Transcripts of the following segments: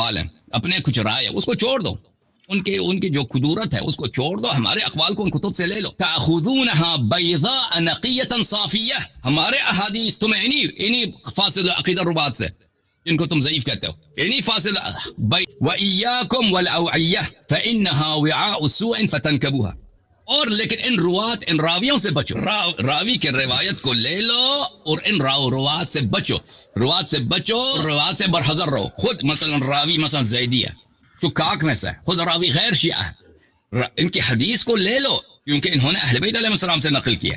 اقوال ہیں، اپنے کچھ رائے اس کو چھوڑ دو، ان کی جو قدورت ہے اس کو چھوڑ دو، ہمارے اقوال کو ان کتب سے لے لو. تاخذونها بيضاء نقية صافية، ہمارے احادیث تم انہی فاسد عقیدہ روات سے جن کو تم ضعیف کہتے ہو، انہی فاسد. وَإِيَّاكُمْ وَالْأَوْعِيَّةَ فَإِنَّهَا وِعَاءُ سُوءٍ فَتَنْكَبُوهَا. اور لیکن ان روات، ان راویوں سے بچو، راوی کے روایت کو لے لو اور ان روات سے بچو، روات سے بچو، روات سے برحذر رہو. خود مثلا راوی مثلا زیدی ہے جو کاک میں سے ہے، خود راوی غیر شیعہ ہے، ان کی حدیث کو لے لو کیونکہ انہوں نے اہل بیت علیہ السلام سے نقل کیا،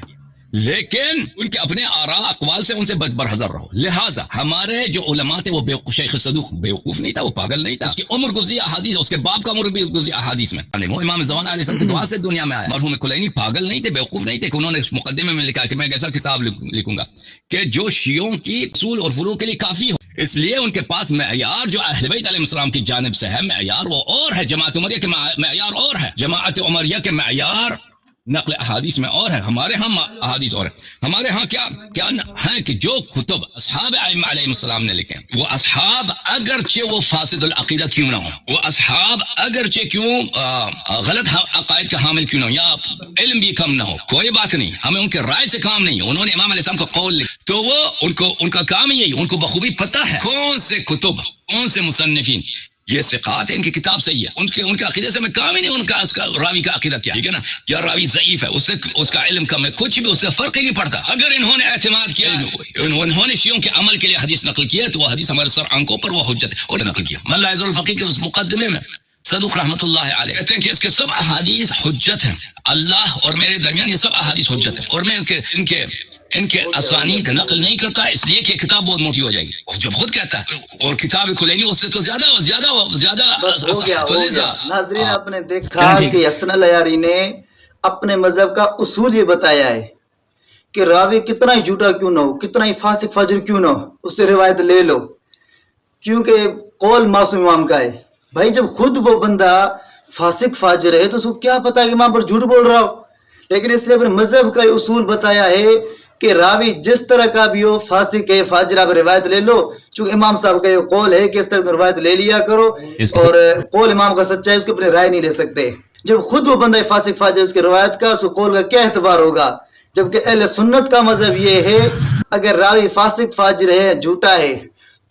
لیکن ان کے اپنے آراء اقوال سے ان سے برحذر رہو. لہٰذا ہمارے جو علماء تھے وہ شیخ صدوق بیوقوف نہیں تھا، وہ پاگل نہیں تھا، اس کی عمر گزری احادیث، اس کے باپ کا عمر بھی گزری احادیث میں. وہ امام زمان علیہ السلام کی دعا سے دنیا میں آیا. مرحوم کلینی پاگل نہیں تھے، بیوقوف نہیں تھے کہ انہوں نے اس مقدمے میں لکھا کہ میں ایک ایسا کتاب لکھوں گا کہ جو شیعوں کی اصول اور فروع کے لیے کافی ہو. اس لیے ان کے پاس معیار جو اہل بیت علیہ السلام کی جانب سے ہے، معیار وہ اور ہے، جماعت عمریہ کے معیار اور ہے، جماعت عمریہ کے معیار نقل احادیث میں اور ہے، ہمارے ہاں احادیث اور ہے. ہمارے ہاں کیا ہے کہ جو کتب اصحاب ائمہ علیہ السلام نے لکھے، وہ اصحاب اگرچہ وہ فاسد العقیدہ کیوں نہ ہو، وہ اصحاب اگرچہ کیوں غلط عقائد کا حامل کیوں نہ ہو، یا علم بھی کم نہ ہو، کوئی بات نہیں، ہمیں ان کے رائے سے کام نہیں. انہوں نے امام علیہ السلام کا قول لکھا تو وہ ان کا کام ہی یہی، ان کو بخوبی پتہ ہے کون سے کتب، کون سے مصنفین یہ ثقات ہے، ان کی کتاب صحیح ہے، ان کے عقیدے سے میں کام ہی نہیں، ان کا اس کا راوی کا عقیدہ کیا، ٹھیک ہے نا، یا راوی ضعیف ہے، اس کا علم کم ہے، کچھ بھی اس سے فرق ہی نہیں پڑتا. اگر انہوں نے اعتماد کیا، انہوں نے شیعوں کے عمل کے لیے حدیث نقل کیا تو وہ حدیث ہمارے سر آنکھوں پر وہ حجت ہے، اور نقل کیا. من لا يزال الفقيه کے اس مقدمے میں صدوق رحمۃ اللہ علیہ کہتے ہیں کہ اس کے سب احادیث حجت ہیں، اللہ اور میرے درمیان یہ سب احادیث حجت ہیں، اور میں ان کے اسانید نقل نہیں کرتا اس لیے کہ کتاب بہت موٹی ہو جائے گی. جب خود کہتا ہے، اور کتاب کلینی اس سے تو زیادہ. ناظرین آپ نے دیکھا کہ حسن العیاری نے اپنے مذہب کا اصول یہ بتایا ہے کہ راوی کتنا ہی جھوٹا کیوں نہ ہو، کتنا ہی فاسق فاجر کیوں نہ ہو، اس سے روایت لے لو کیونکہ قول معصوم امام کا ہے. بھائی جب خود وہ بندہ فاسق فاجر ہے تو اس کو کیا پتا ہے کہ امام پر جھوٹ بول رہا ہو، لیکن اس نے اپنے مذہب کا اصول بتایا ہے کہ راوی جس طرح کا بھی ہو، فاسق ہے فاجر، آپ روایت لے لو، چونکہ امام صاحب کا یہ قول ہے کہ اس طرح روایت لے لیا کرو، اور قول امام کا سچا ہے، اس کو اپنے رائے نہیں لے سکتے. جب خود وہ بندہ فاسق فاجر، اس کے روایت کا، اس کو قول کا کیا اعتبار ہوگا؟ جبکہ اہل سنت کا مذہب یہ ہے اگر راوی فاسق فاجر ہے، جھوٹا ہے،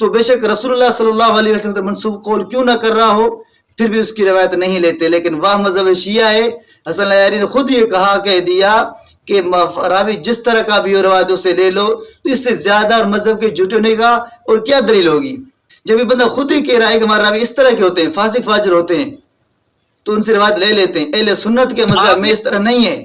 تو بے شک رسول اللہ صلی اللہ علیہ وسلم منسوب قول کیوں نہ کر رہا ہو، پھر بھی اس کی روایت نہیں لیتے. لیکن وہ مذہب شیعہ ہے. حسن العیاری نے خود یہ کہہ دیا کہ راوی جس طرح کا بھی روایت اسے لے لو، تو اس سے زیادہ اور مذہب کے جھوٹے ہونے کا اور کیا دلیل ہوگی؟ جب یہ بندہ خود ہی کہہ رہا ہے کہ ہمارے راوی اس طرح کے ہوتے ہیں، فاسق فاجر ہوتے ہیں، تو ان سے روایت لے لیتے ہیں. اہل سنت کے مذہب میں اس طرح نہیں ہے،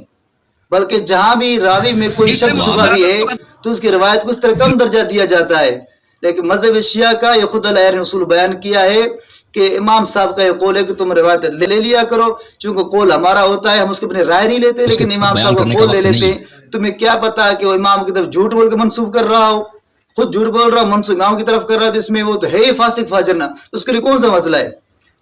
بلکہ جہاں بھی راوی میں کوئی شک شبہ بھی ہے تو اس کی روایت کو اس طرح کم درجہ دیا جاتا ہے. لیکن مذہب شیعہ کا یہ خود العیاری نے اصول بیان کیا ہے کہ امام صاحب کا یہ قول ہے کہ تم روایت لے لیا کرو، چونکہ قول ہمارا ہوتا ہے، ہم اس کو اپنے رائے نہیں لیتے، لیکن امام صاحب کا قول لے لیتے ہیں. تمہیں کیا پتا کہ وہ امام کی طرف جھوٹ بول کے منسوب کر رہا ہو، خود جھوٹ بول رہا ہو، منسوب امام کی طرف کر رہا ہے، تو اس میں وہ تو ہے ہی فاسق فاجر، نہ اس کے لیے کون سا مسئلہ ہے.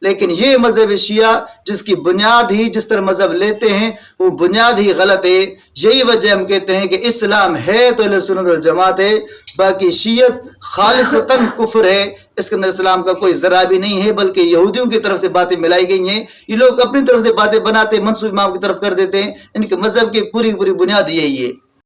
لیکن یہ مذہب شیعہ جس کی بنیاد ہی جس طرح مذہب لیتے ہیں وہ بنیاد ہی غلط ہے. یہی وجہ ہم کہتے ہیں کہ اسلام ہے تو اہل سنت والجماعت ہے، باقی شیعت خالصتاً کفر ہے، اس کے اندر اسلام کا کوئی ذرا بھی نہیں ہے، بلکہ یہودیوں کی طرف سے باتیں ملائی گئی ہیں. یہ لوگ اپنی طرف سے باتیں بناتے منسوب امام کی طرف کر دیتے ہیں. ان کے مذہب کی پوری بنیاد یہی ہے.